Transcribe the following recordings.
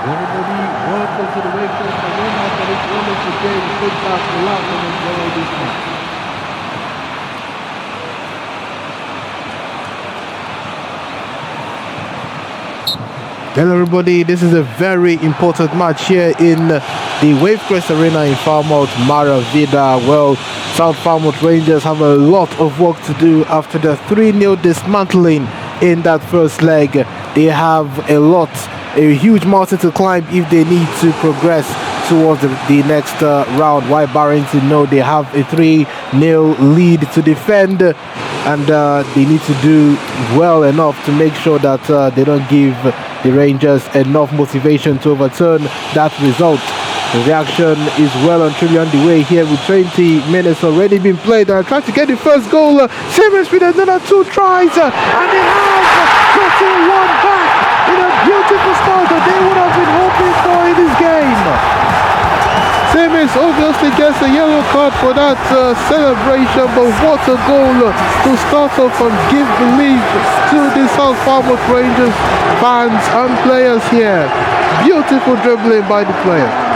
Everybody, welcome to the Wavecrest Arena for this wonderful game. Sit back, relax, and enjoy this match. Hello everybody, this is a very important match here in the Wavecrest Arena in Falmouth, Mara Vida. Well, South Falmouth Rangers have a lot of work to do after the 3-0 dismantling in that first leg. They have a huge mountain to climb if they need to progress towards the next round. While Barrington know they have a 3-0 lead to defend, and they need to do well enough to make sure that they don't give the Rangers enough motivation to overturn that result. The reaction is well and truly on the way here with 20 minutes already been played, and trying to get the first goal. Simmons with another 2 tries, and they have gotten one back in a beautiful start that they would have been hoping for in this game. Simmons obviously gets a yellow card for that celebration, but what a goal to start off and give belief to the South Falmouth Rangers fans and players here. Beautiful dribbling by the player.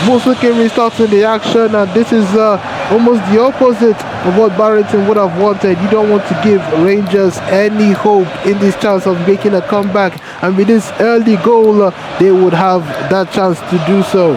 Musuki restarting the action, and this is almost the opposite of what Barrington would have wanted. You don't want to give Rangers any hope in this chance of making a comeback, and with this early goal they would have that chance to do so,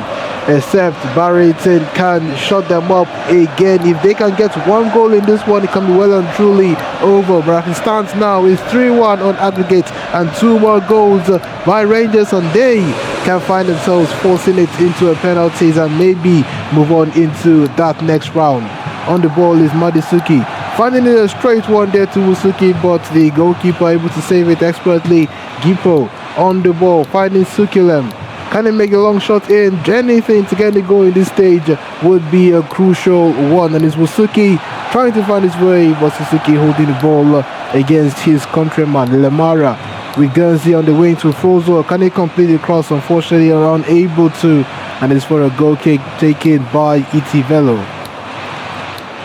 except Barrington can shut them up again. If they can get one goal in this one, it can be well and truly over. But as it stands now, it's 3-1 on aggregate and 2 more goals by Rangers, and they can find themselves forcing it into a penalties and maybe move on into that next round. On the ball is Madisuki, finding it a straight one there to Usuki, but the goalkeeper able to save it expertly. Gipo on the ball, finding Sukilem. Can he make a long shot in? Anything to get the goal in this stage would be a crucial one, and it's Wasuki trying to find his way, but Suzuki holding the ball against his countryman Lemara. With Guernsey on the wing to Frozo. Can he complete the cross? Unfortunately, unable to, and it's for a goal kick taken by Itivelo.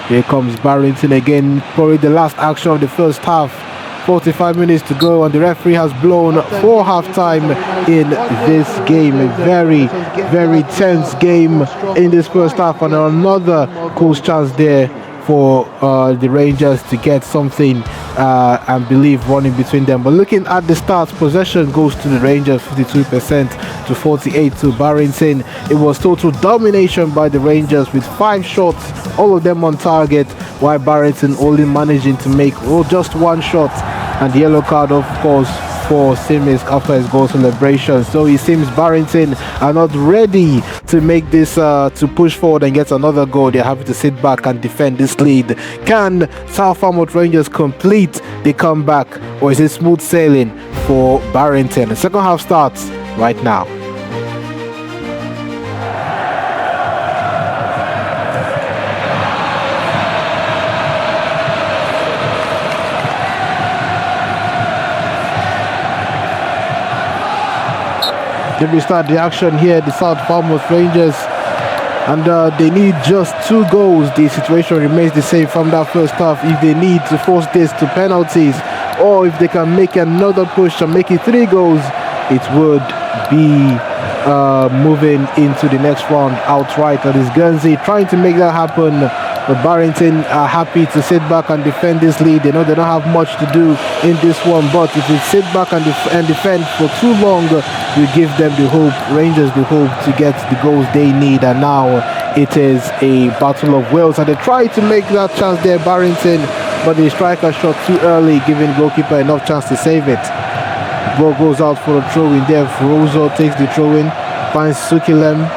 Here comes Barrington again, probably the last action of the first half. 45 minutes to go, and the referee has blown for half-time in this game. A very, very tense game in this first half, and another close chance there for the Rangers to get something and believe running between them. But looking at the stats, possession goes to the Rangers 52% to 48 to Barrington. It was total domination by the Rangers with 5 shots, all of them on target, while Barrington only managing to make just 1 shot, and the yellow card of course for Simmons after his goal celebration. So it seems Barrington are not ready to make this to push forward and get another goal. They're happy to sit back and defend this lead. Can South Falmouth Rangers complete the comeback, or is it smooth sailing for Barrington? The second half starts right now. Let me start the action here, the South Falmouth Rangers, and they need just 2 goals. The situation remains the same from that first half. If they need to force this to penalties, or if they can make another push and make it 3 goals, it would be moving into the next round outright. And it's Guernsey trying to make that happen. But Barrington are happy to sit back and defend this lead. They know they don't have much to do in this one, but if they sit back and defend for too long, you give them the hope, Rangers the hope to get the goals they need. And now it is a battle of wills, and they try to make that chance there, Barrington, but the striker shot too early, giving the goalkeeper enough chance to save it. The ball goes out for a throw-in there. Frozo takes the throw-in, finds Sukilem,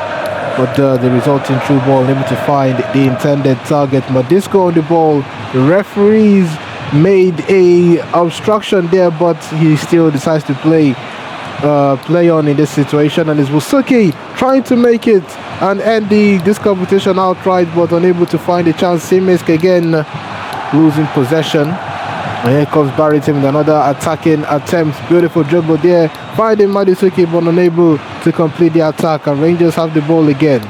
but the resulting through ball unable to find the intended target. Madisco on the ball. The referees made a obstruction there, but he still decides to play on in this situation, and it's Wasuki trying to make it and end this competition outright, but unable to find a chance. Simesk again losing possession. And here comes Barrington with another attacking attempt. Beautiful dribble there. Finding Madisuki but unable to complete the attack. And Rangers have the ball again.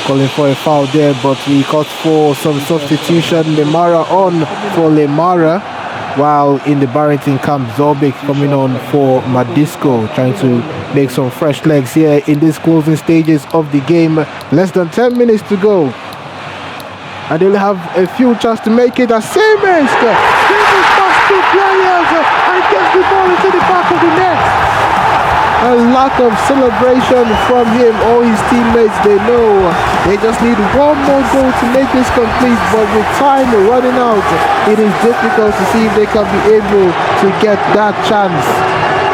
Calling for a foul there, but he calls for some substitution. Lemara on for Lemara. While in the Barrington camp, Zorbik coming on for Madisco, trying to make some fresh legs here in these closing stages of the game. Less than 10 minutes to go. And they'll have a few chances to make it. As Siemens past two players and gets the ball into the back of the net. A lack of celebration from him. All his teammates, they know they just need one more goal to make this complete. But with time running out, it is difficult to see if they can be able to get that chance.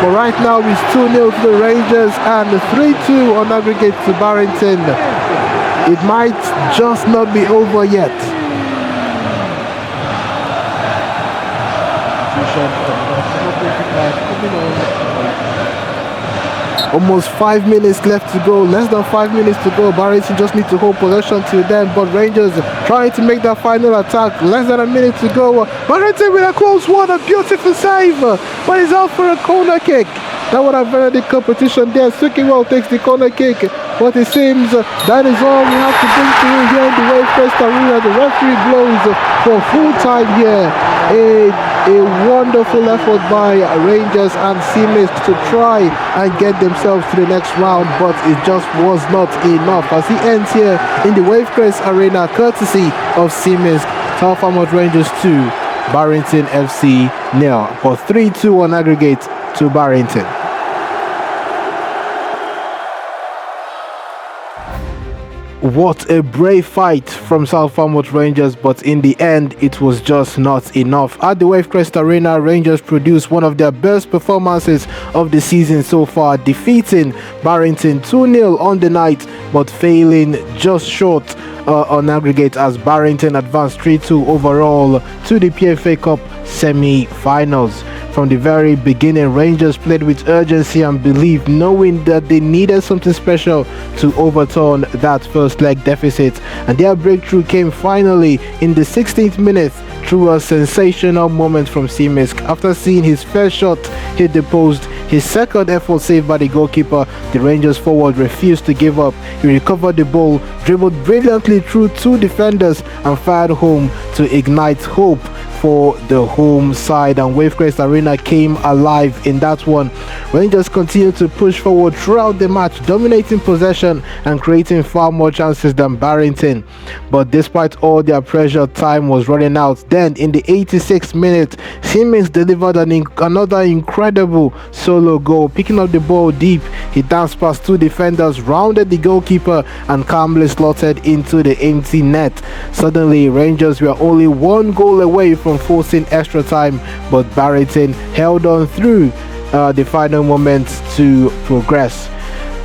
But right now it's 2-0 to the Rangers and 3-2 on aggregate to Barrington. It might just not be over yet. Almost 5 minutes left to go. Less than 5 minutes to go. Barrington just need to hold possession till then. But Rangers trying to make that final attack. Less than a minute to go. Barrington with a close one. A beautiful save. But he's out for a corner kick. That would have ended the competition there. Sukiwell takes the corner kick. But it seems that is all we have to bring to you here in the Wavecrest Arena. The referee blows for full time here. A wonderful effort by Rangers and Siemens to try and get themselves to the next round, but it just was not enough as he ends here in the Wavecrest Arena courtesy of Siemens. Falmouth Rangers 2, Barrington FC 0, for 3-2 on aggregate to Barrington. What a brave fight from Falmouth Rangers, but in the end it was just not enough. At the Wavecrest Arena, Rangers produced one of their best performances of the season so far, defeating Barrington 2-0 on the night, but failing just short on aggregate as Barrington advanced 3-2 overall to the PFA Cup semi-finals. From the very beginning, Rangers played with urgency and belief, knowing that they needed something special to overturn that first leg deficit, and their breakthrough came finally in the 16th minute through a sensational moment from Siemens. After seeing his first shot hit the post, his second effort saved by the goalkeeper, the Rangers forward refused to give up. He recovered the ball, dribbled brilliantly through two defenders and fired home to ignite hope for the home side, and Wavecrest Arena came alive in that one. Rangers continued to push forward throughout the match, dominating possession and creating far more chances than Barrington. But despite all their pressure, time was running out. Then in the 86th minute, Siemens delivered another incredible solo goal. Picking up the ball deep, he danced past two defenders, rounded the goalkeeper and calmly slotted into the empty net. Suddenly, Rangers were only one goal away from forcing extra time, but Barrington held on through the final moments to progress.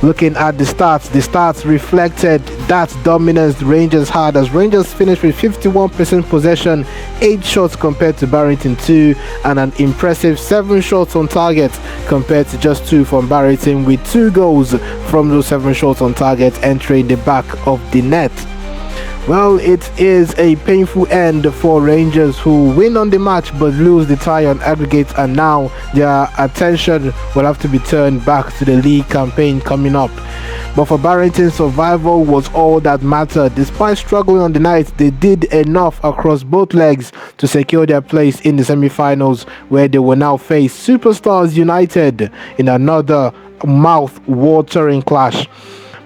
Looking at the stats reflected that dominance the Rangers had, as Rangers finished with 51% possession, 8 shots compared to Barrington 2, and an impressive 7 shots on target compared to just 2 from Barrington, with 2 goals from those 7 shots on target entering the back of the net. Well, it is a painful end for Rangers, who win on the match but lose the tie on aggregate, and now their attention will have to be turned back to the league campaign coming up. But for Barrington, survival was all that mattered. Despite struggling on the night, they did enough across both legs to secure their place in the semi-finals, where they will now face Superstars United in another mouth-watering clash.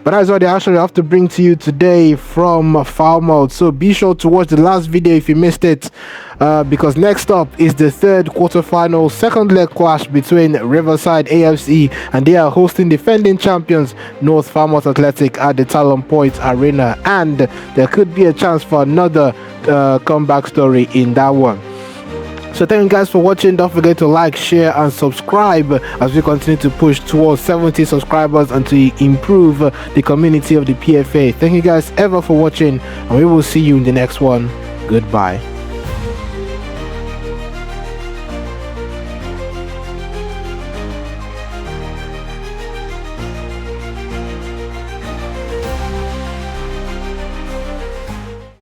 But that's all the action we have to bring to you today from Falmouth. So be sure to watch the last video if you missed it, because next up is the third quarter-final second leg clash between Riverside AFC, and they are hosting defending champions North Falmouth Athletic at the Talon Point Arena, and there could be a chance for another comeback story in that one. So thank you guys for watching. Don't forget to like, share and subscribe as we continue to push towards 70 subscribers and to improve the community of the PFA. Thank you guys ever for watching, and we will see you in the next one. Goodbye.